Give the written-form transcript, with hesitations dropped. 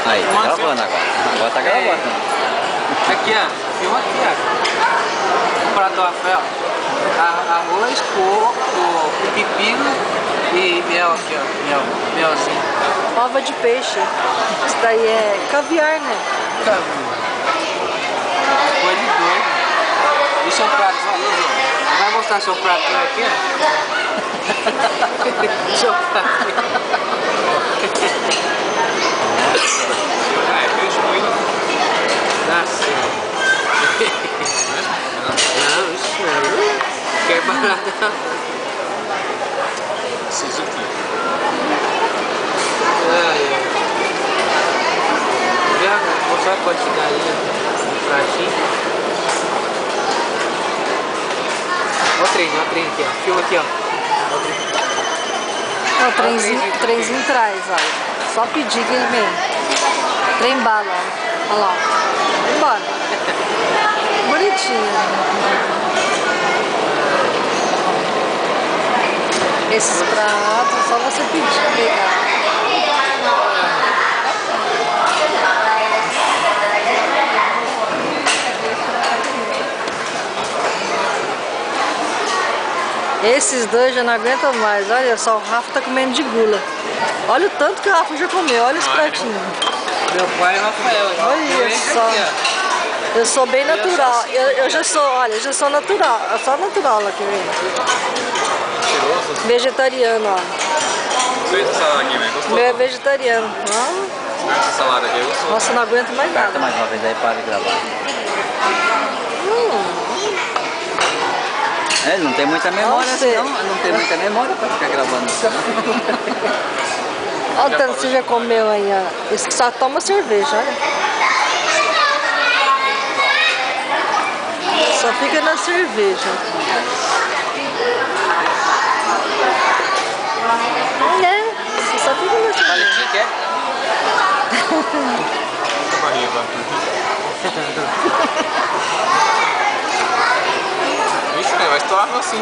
Aí, tá gravando agora. Agora tá gravando. Aqui, ó. Filma aqui, ó. O prato Rafael. Arroz, coco, pepino e mel aqui, ó. Melzinho. Ova de peixe. Isso daí é caviar, né? Coisa de doido. E seu prato, vai mostrar seu prato aqui, ó. Seu prato. Ah, é peixe moído. Nossa. Não, isso não. Que é barato. Suzuki. Já vou mostrar a quantidade do pratinho. Olha o trenzinho aqui, ó. Filma aqui, ó. O trenzinho traz, olha. Só pedir que ele vem. Trem bala, ó. Olha lá. Bora. Bonitinho. Esses pratos, só você pedir, pegar. Esses dois já não aguentam mais. Olha só, o Rafa tá comendo de gula. Olha o tanto que o Rafa já comeu. Olha os pratinhos. Meu pai é Rafael. Olha só. Eu sou bem natural. Eu já sou, olha, eu já sou natural. Só natural lá que vem. Cheiroso. Vegetariano, ó. Gostei dessa salada aqui, velho. Gostou? Meu é vegetariano. Essa salada aqui, eu gostou. Nossa, eu não aguento mais Aperta nada. mais uma vez aí para de gravar. É, não tem muita memória assim, não. Não tem muita memória pra ficar gravando. Olha o tanto que você já comeu aí, ó. Esse que só toma cerveja, olha. Só fica na cerveja. É, só fica na cerveja. Palitinho, quer? Muita barriga. Vixe, vai estourar assim.